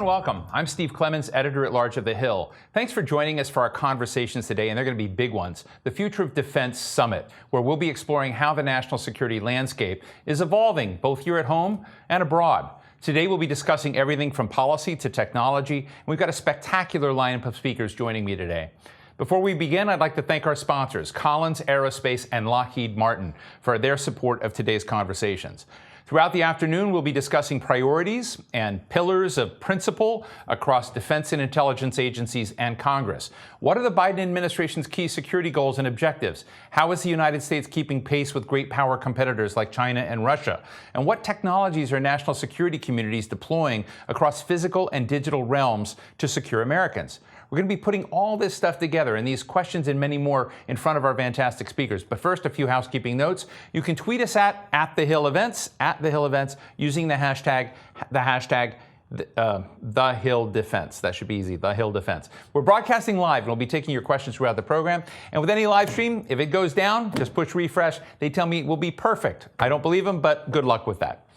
and welcome. I'm Steve Clemons, editor-at-large of The Hill. Thanks for joining us for our conversations today, and they're going to be big ones. The Future of Defense Summit, where we'll be exploring how the national security landscape is evolving, both here at home and abroad. Today, we'll be discussing everything from policy to technology, and we've got a spectacular lineup of speakers joining me today. Before we begin, I'd like to thank our sponsors, Collins Aerospace and Lockheed Martin, for their support of today's conversations. Throughout the afternoon, we'll be discussing priorities and pillars of principle across defense and intelligence agencies and Congress. What are the Biden administration's key security goals and objectives? How is the United States keeping pace with great power competitors like China and Russia? And what technologies are national security communities deploying across physical and digital realms to secure Americans? We're going to be putting all this stuff together and these questions and many more in front of our fantastic speakers. But first, a few housekeeping notes. You can tweet us at The Hill Events, using the hashtag The Hill Defense. That should be easy, The Hill Defense. We're broadcasting live, and we'll be taking your questions throughout the program. And with any live stream, if it goes down, just push refresh. They tell me it will be perfect. I don't believe them, but good luck with that.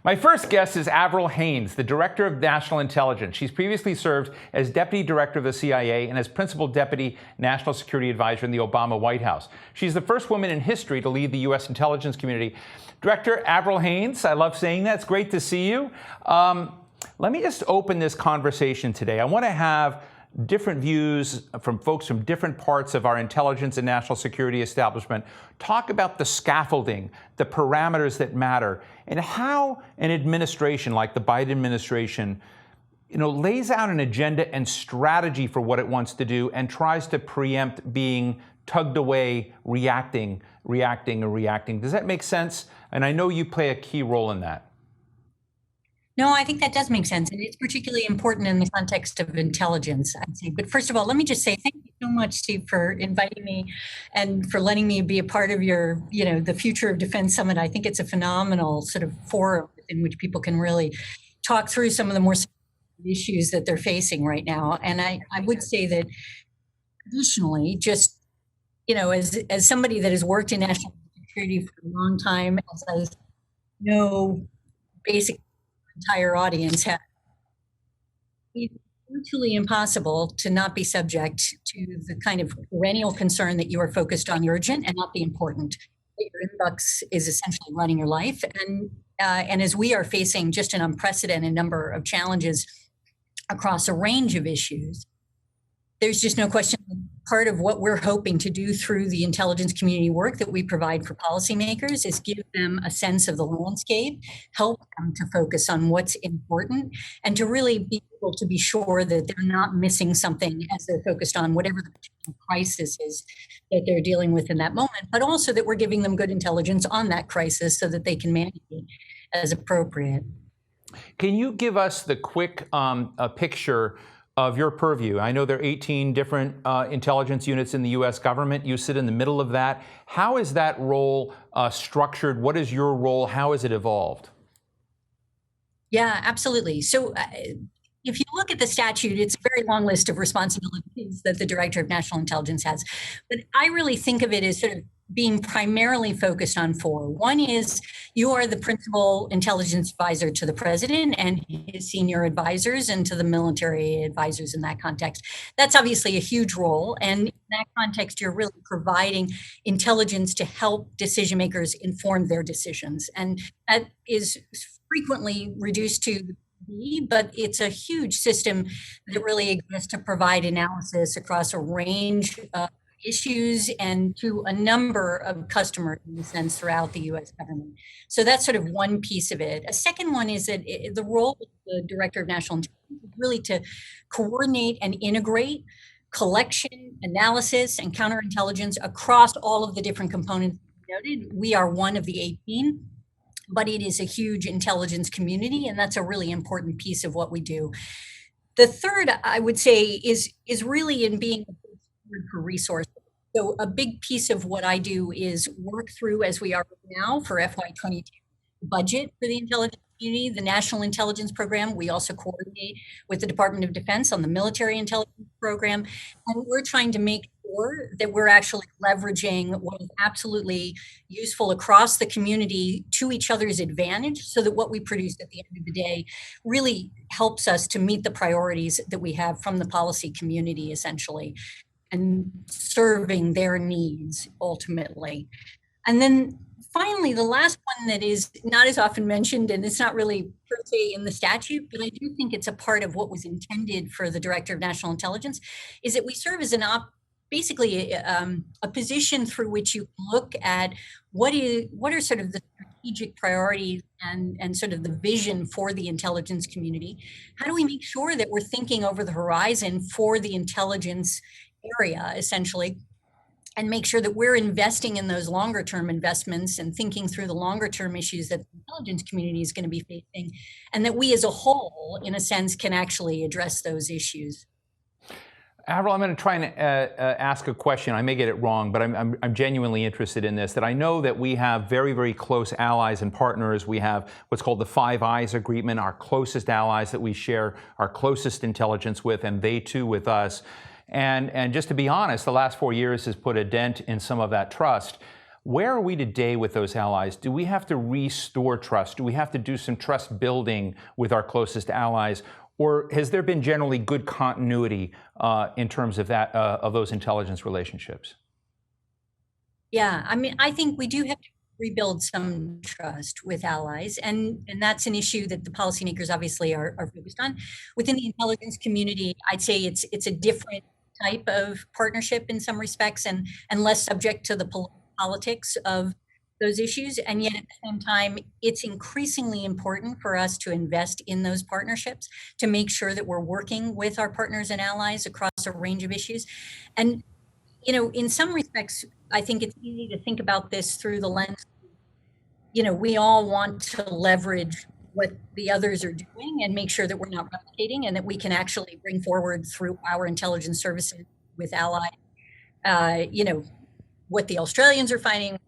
My first guest is Avril Haines, the Director of National Intelligence. She's previously served as Deputy Director of the CIA and as Principal Deputy National Security Advisor in the Obama White House. She's the first woman in history to lead the U.S. intelligence community. Director Avril Haines, I love saying that. It's great to see you. Let me just open this conversation today. I want to have different views from folks from different parts of our intelligence and national security establishment talk about the scaffolding, the parameters that matter, and how an administration like the Biden administration, lays out an agenda and strategy for what it wants to do and tries to preempt being tugged away, reacting. Does that make sense? And I know you play a key role in that. No, I think that does make sense. And it's particularly important in the context of intelligence, I'd say. But first of all, let me just say thank you so much, Steve, for inviting me and for letting me be a part of your, the Future of Defense Summit. I think it's a phenomenal sort of forum in which people can really talk through some of the more issues that they're facing right now. And I would say that additionally, just, as somebody that has worked in national security for a long time, as I know, basically, entire audience have, it's virtually impossible to not be subject to the kind of perennial concern that you are focused on urgent and not the important. Your inbox is essentially running your life. And as we are facing just an unprecedented number of challenges across a range of issues, there's just no question part of what we're hoping to do through the intelligence community work that we provide for policymakers is give them a sense of the landscape, help them to focus on what's important, and to really be able to be sure that they're not missing something as they're focused on whatever the particular crisis is that they're dealing with in that moment, but also that we're giving them good intelligence on that crisis so that they can manage it as appropriate. Can you give us the quick picture of your purview? I know there are 18 different intelligence units in the U.S. government. You sit in the middle of that. How is that role structured? What is your role? How has it evolved? Yeah, absolutely. So if you look at the statute, it's a very long list of responsibilities that the Director of National Intelligence has. But I really think of it as sort of being primarily focused on four. One is you are the principal intelligence advisor to the president and his senior advisors and to the military advisors in that context. That's obviously a huge role. And in that context, you're really providing intelligence to help decision makers inform their decisions. And that is frequently reduced to but it's a huge system that really exists to provide analysis across a range of issues and to a number of customers in a sense throughout the U.S. government. So that's sort of one piece of it. A second one is that the role of the Director of National Intelligence is really to coordinate and integrate collection, analysis, and counterintelligence across all of the different components noted. We are one of the 18. But it is a huge intelligence community, and that's a really important piece of what we do. The third, I would say, is really in being a good steward for resources. So a big piece of what I do is work through, as we are now for FY22, budget for the intelligence community, the National Intelligence Program. We also coordinate with the Department of Defense on the Military Intelligence Program. And we're trying to make sure that we're actually leveraging what is absolutely useful across the community to each other's advantage, so that what we produce at the end of the day really helps us to meet the priorities that we have from the policy community, essentially, and serving their needs ultimately. And then finally, the last one that is not as often mentioned, and it's not really per se in the statute, but I do think it's a part of what was intended for the Director of National Intelligence, is that we serve as basically a position through which you look at what are sort of the strategic priorities and sort of the vision for the intelligence community. How do we make sure that we're thinking over the horizon for the intelligence area, essentially, and make sure that we're investing in those longer term investments and thinking through the longer term issues that the intelligence community is going to be facing, and that we as a whole, in a sense, can actually address those issues. Avril, I'm going to try and ask a question. I may get it wrong, but I'm genuinely interested in this. That I know that we have very, very close allies and partners. We have what's called the Five Eyes Agreement, our closest allies that we share our closest intelligence with, and they too with us. And just to be honest, the last 4 years has put a dent in some of that trust. Where are we today with those allies? Do we have to restore trust? Do we have to do some trust building with our closest allies? Or has there been generally good continuity in terms of that of those intelligence relationships? Yeah, I mean, I think we do have to rebuild some trust with allies, and that's an issue that the policymakers obviously are focused on. Within the intelligence community, I'd say it's a different type of partnership in some respects, and less subject to the politics of those issues. And yet at the same time, it's increasingly important for us to invest in those partnerships, to make sure that we're working with our partners and allies across a range of issues. And, you know, in some respects, I think it's easy to think about this through the lens, you know, we all want to leverage what the others are doing and make sure that we're not replicating, and that we can actually bring forward through our intelligence services with allies, you know, what the Australians are finding,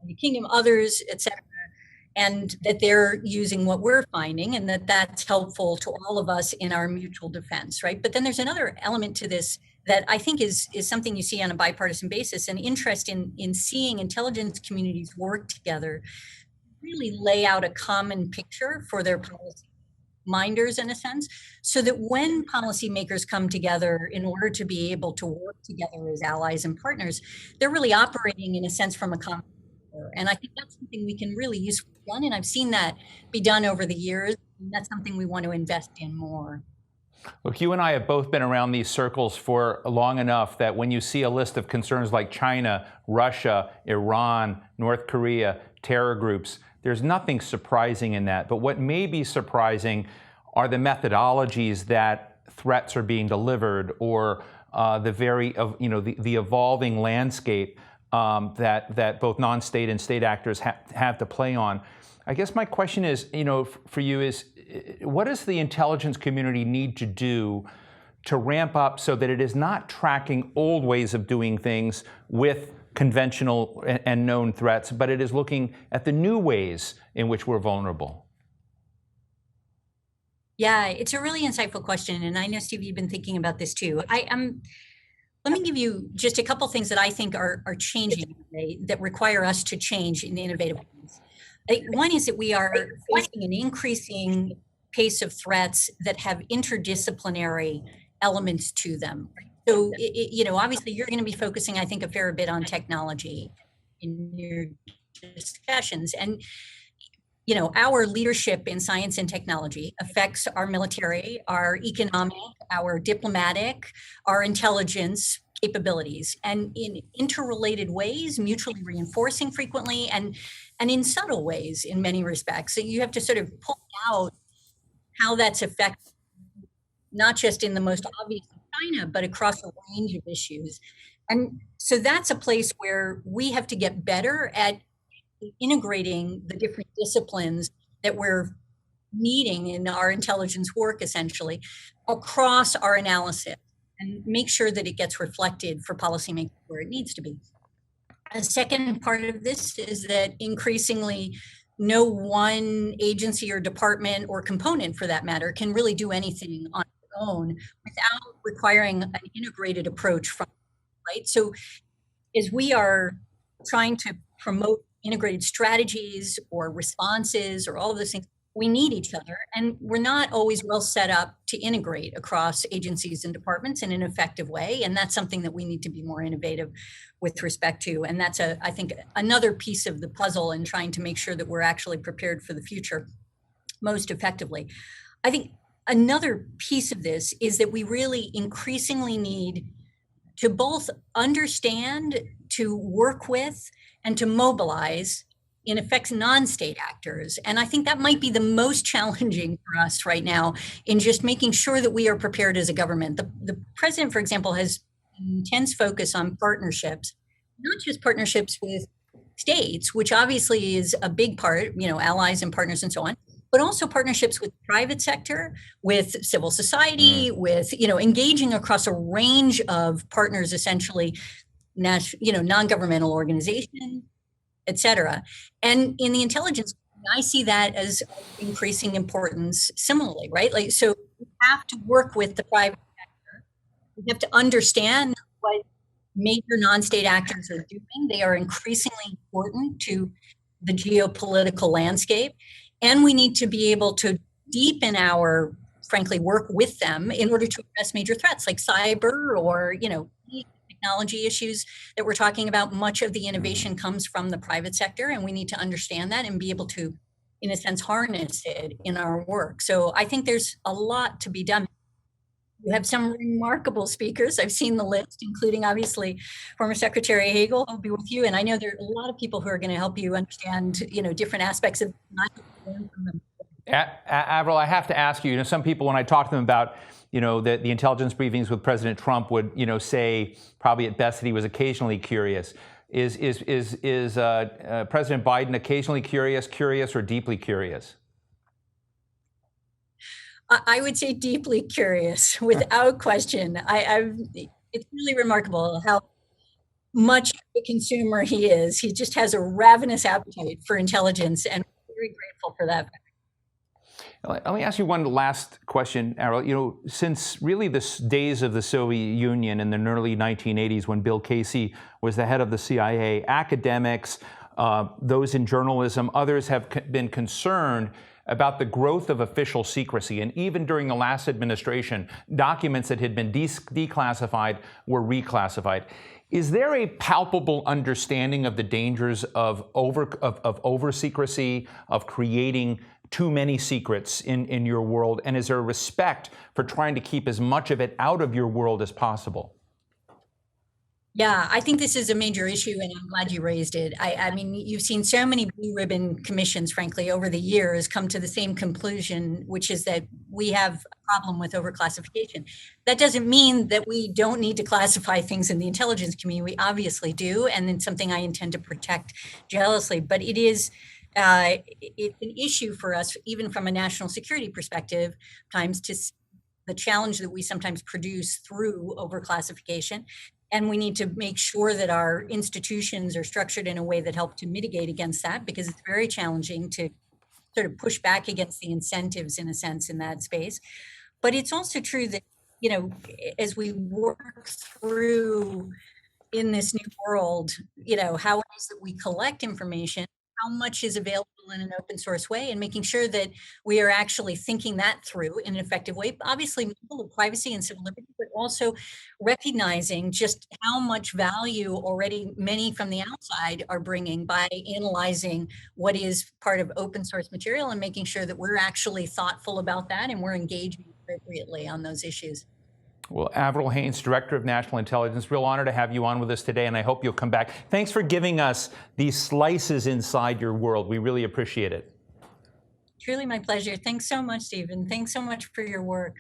the Kingdom, others, et cetera, and that they're using what we're finding, and that that's helpful to all of us in our mutual defense, right? But then there's another element to this that I think is something you see on a bipartisan basis, an interest in seeing intelligence communities work together, really lay out a common picture for their policy minders, in a sense, so that when policymakers come together in order to be able to work together as allies and partners, they're really operating in a sense from a common. And I think that's something we can really use for done. And I've seen that be done over the years. And that's something we want to invest in more. Look, you and I have both been around these circles for long enough that when you see a list of concerns like China, Russia, Iran, North Korea, terror groups, there's nothing surprising in that. But what may be surprising are the methodologies that threats are being delivered, or the evolving landscape that both non-state and state actors have to play on. I guess my question is, for you is, what does the intelligence community need to do to ramp up so that it is not tracking old ways of doing things with conventional and known threats, but it is looking at the new ways in which we're vulnerable? Yeah, it's a really insightful question. And I know, Steve, you've been thinking about this too. Let me give you just a couple things that I think are changing today, that require us to change in innovative ways. One is that we are facing an increasing pace of threats that have interdisciplinary elements to them. So, obviously you're going to be focusing, I think, a fair bit on technology in your discussions. And, our leadership in science and technology affects our military, our economic, our diplomatic, our intelligence capabilities, and in interrelated ways, mutually reinforcing frequently, and in subtle ways in many respects. So you have to sort of pull out how that's affected, not just in the most obvious of China, but across a range of issues. And so that's a place where we have to get better at integrating the different disciplines that we're needing in our intelligence work, essentially, across our analysis, and make sure that it gets reflected for policymakers where it needs to be. A second part of this is that increasingly no one agency or department or component, for that matter, can really do anything on its own without requiring an integrated approach from, right? So as we are trying to promote integrated strategies or responses or all of those things, we need each other, and we're not always well set up to integrate across agencies and departments in an effective way. And that's something that we need to be more innovative with respect to. And that's I think, another piece of the puzzle in trying to make sure that we're actually prepared for the future most effectively. I think another piece of this is that we really increasingly need to both understand, to work with, and to mobilize, in effect, non-state actors. And I think that might be the most challenging for us right now in just making sure that we are prepared as a government. The president, for example, has an intense focus on partnerships, not just partnerships with states, which obviously is a big part, allies and partners and so on, but also partnerships with private sector, with civil society, with, engaging across a range of partners, essentially, non-governmental organizations, et cetera. And in the intelligence, I see that as increasing importance similarly, right? Like, so we have to work with the private sector. We have to understand what major non-state actors are doing. They are increasingly important to the geopolitical landscape. And we need to be able to deepen our, frankly, work with them in order to address major threats like cyber or, technology issues that we're talking about. Much of the innovation comes from the private sector, and we need to understand that and be able to, in a sense, harness it in our work. So I think there's a lot to be done. You have some remarkable speakers. I've seen the list, including obviously former Secretary Hagel will be with you. And I know there are a lot of people who are going to help you understand, different aspects of learn from them. Avril, I have to ask you, some people, when I talk to them about, the intelligence briefings with President Trump would, say probably at best that he was occasionally curious. Is President Biden occasionally curious, or deeply curious? I would say deeply curious, without question. It's really remarkable how much a consumer he is. He just has a ravenous appetite for intelligence, and we're very grateful for that. Let me ask you one last question, Avril. Since really the days of the Soviet Union in the early 1980s, when Bill Casey was the head of the CIA, academics, those in journalism, others have been concerned about the growth of official secrecy. And even during the last administration, documents that had been declassified were reclassified. Is there a palpable understanding of the dangers of over secrecy, of creating too many secrets in your world? And is there a respect for trying to keep as much of it out of your world as possible? Yeah, I think this is a major issue, and I'm glad you raised it. I mean, you've seen so many blue ribbon commissions, frankly, over the years come to the same conclusion, which is that we have a problem with overclassification. That doesn't mean that we don't need to classify things in the intelligence community. We obviously do, and it's something I intend to protect jealously. But it's an issue for us, even from a national security perspective, times to the challenge that we sometimes produce through overclassification. And we need to make sure that our institutions are structured in a way that help to mitigate against that, because it's very challenging to sort of push back against the incentives, in a sense, in that space. But it's also true that, as we work through in this new world, how it is that we collect information, how much is available in an open source way, and making sure that we are actually thinking that through in an effective way. Obviously, mindful of privacy and civil liberty, but also recognizing just how much value already many from the outside are bringing by analyzing what is part of open source material and making sure that we're actually thoughtful about that and we're engaging appropriately on those issues. Well, Avril Haines, Director of National Intelligence, real honor to have you on with us today, and I hope you'll come back. Thanks for giving us these slices inside your world. We really appreciate it. Truly my pleasure. Thanks so much, Stephen. Thanks so much for your work.